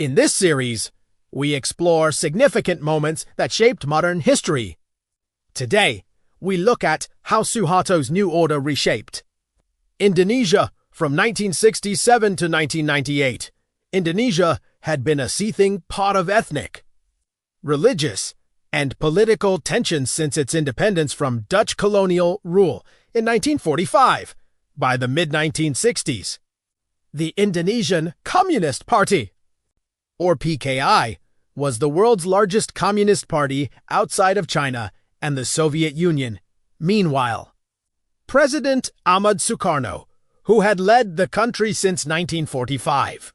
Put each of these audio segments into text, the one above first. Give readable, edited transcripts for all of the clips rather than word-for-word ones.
In this series, we explore significant moments that shaped modern history. Today, we look at how Suharto's new order reshaped Indonesia from 1967 to 1998. Indonesia had been a seething pot of ethnic, religious, and political tensions since its independence from Dutch colonial rule in 1945. By the mid-1960s, the Indonesian Communist Party, or PKI, was the world's largest communist party outside of China and the Soviet Union. Meanwhile, President Ahmad Sukarno, who had led the country since 1945,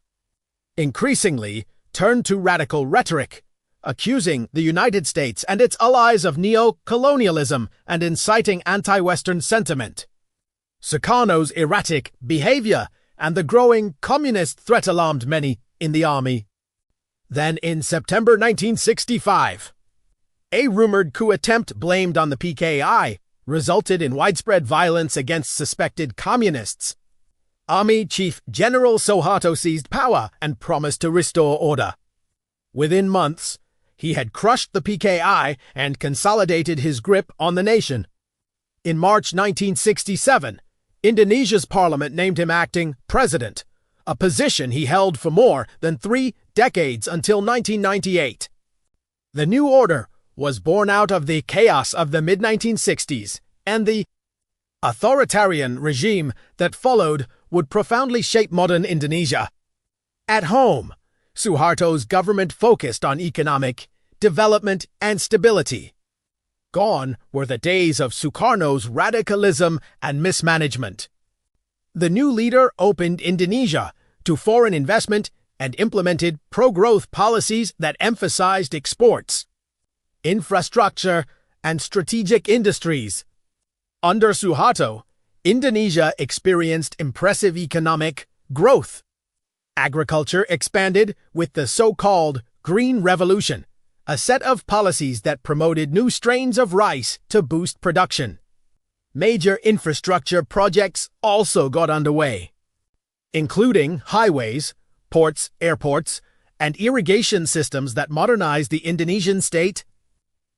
increasingly turned to radical rhetoric, accusing the United States and its allies of neo-colonialism and inciting anti-Western sentiment. Sukarno's erratic behavior and the growing communist threat alarmed many in the army. Then, in September 1965, a rumored coup attempt blamed on the PKI resulted in widespread violence against suspected communists. Army Chief General Suharto seized power and promised to restore order. Within months, he had crushed the PKI and consolidated his grip on the nation. In March 1967, Indonesia's parliament named him acting president, a position he held for more than 3 decades until 1998. The new order was born out of the chaos of the mid-1960s, and the authoritarian regime that followed would profoundly shape modern Indonesia. At home, Suharto's government focused on economic development and stability. Gone were the days of Sukarno's radicalism and mismanagement. The new leader opened Indonesia to foreign investment and implemented pro-growth policies that emphasized exports, infrastructure, and strategic industries. Under Suharto, Indonesia experienced impressive economic growth. Agriculture expanded with the so-called Green Revolution, a set of policies that promoted new strains of rice to boost production. Major infrastructure projects also got underway, including highways, ports, airports, and irrigation systems that modernized the Indonesian state.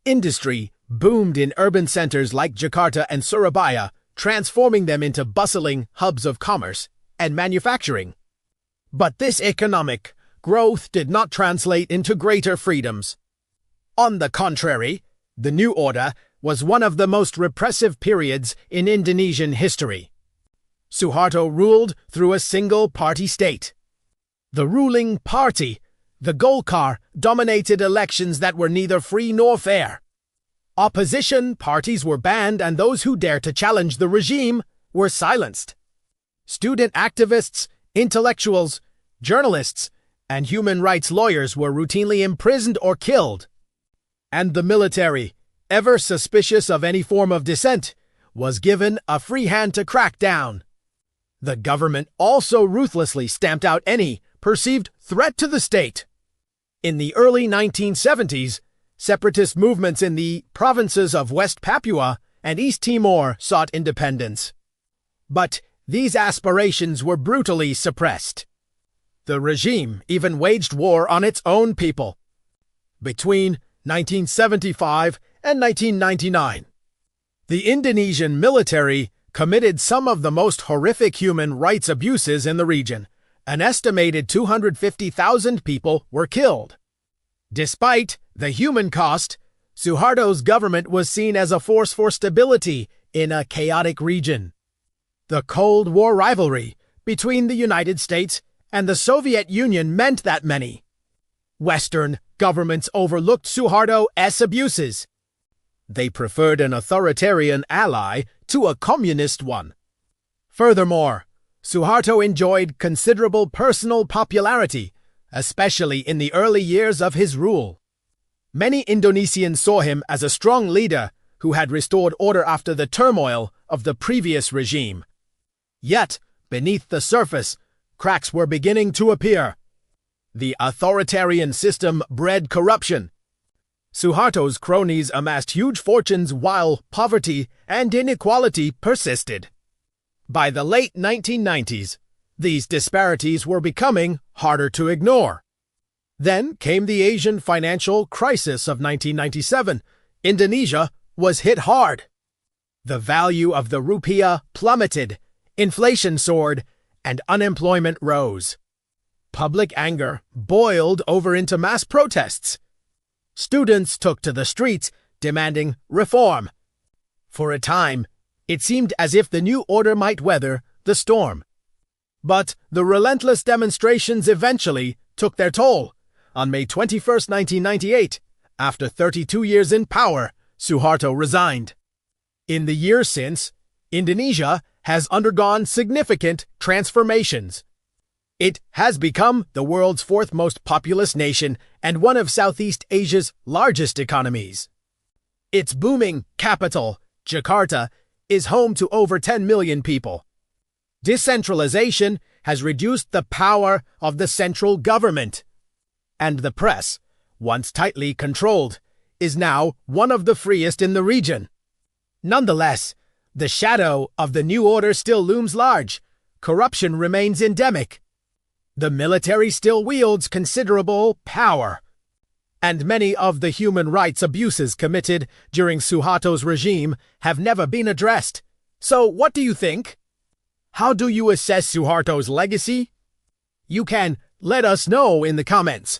Industry boomed in urban centers like Jakarta and Surabaya, transforming them into bustling hubs of commerce and manufacturing. But this economic growth did not translate into greater freedoms. On the contrary, the new order was one of the most repressive periods in Indonesian history. Suharto ruled through a single-party state. The ruling party, the Golkar, dominated elections that were neither free nor fair. Opposition parties were banned, and those who dared to challenge the regime were silenced. Student activists, intellectuals, journalists, and human rights lawyers were routinely imprisoned or killed. And the military, ever suspicious of any form of dissent, was given a free hand to crack down. The government also ruthlessly stamped out any perceived threat to the state. In the early 1970s, separatist movements in the provinces of West Papua and East Timor sought independence. But these aspirations were brutally suppressed. The regime even waged war on its own people. Between 1975 and 1999, the Indonesian military committed some of the most horrific human rights abuses in the region. An estimated 250,000 people were killed. Despite the human cost, Suharto's government was seen as a force for stability in a chaotic region. The Cold War rivalry between the United States and the Soviet Union meant that many Western governments overlooked Suharto's abuses. They preferred an authoritarian ally to a communist one. Furthermore, Suharto enjoyed considerable personal popularity, especially in the early years of his rule. Many Indonesians saw him as a strong leader who had restored order after the turmoil of the previous regime. Yet, beneath the surface, cracks were beginning to appear. The authoritarian system bred corruption. Suharto's cronies amassed huge fortunes while poverty and inequality persisted. By the late 1990s, these disparities were becoming harder to ignore. Then came the Asian financial crisis of 1997. Indonesia was hit hard. The value of the rupiah plummeted, inflation soared, and unemployment rose. Public anger boiled over into mass protests. Students took to the streets demanding reform. For a time, it seemed as if the new order might weather the storm. But the relentless demonstrations eventually took their toll. On May 21, 1998, after 32 years in power, Suharto resigned. In the years since, Indonesia has undergone significant transformations. It has become the world's fourth most populous nation and one of Southeast Asia's largest economies. Its booming capital, Jakarta, is home to over 10 million people. Decentralization has reduced the power of the central government. And the press, once tightly controlled, is now one of the freest in the region. Nonetheless, the shadow of the new order still looms large. Corruption remains endemic. The military still wields considerable power. And many of the human rights abuses committed during Suharto's regime have never been addressed. So what do you think? How do you assess Suharto's legacy? You can let us know in the comments.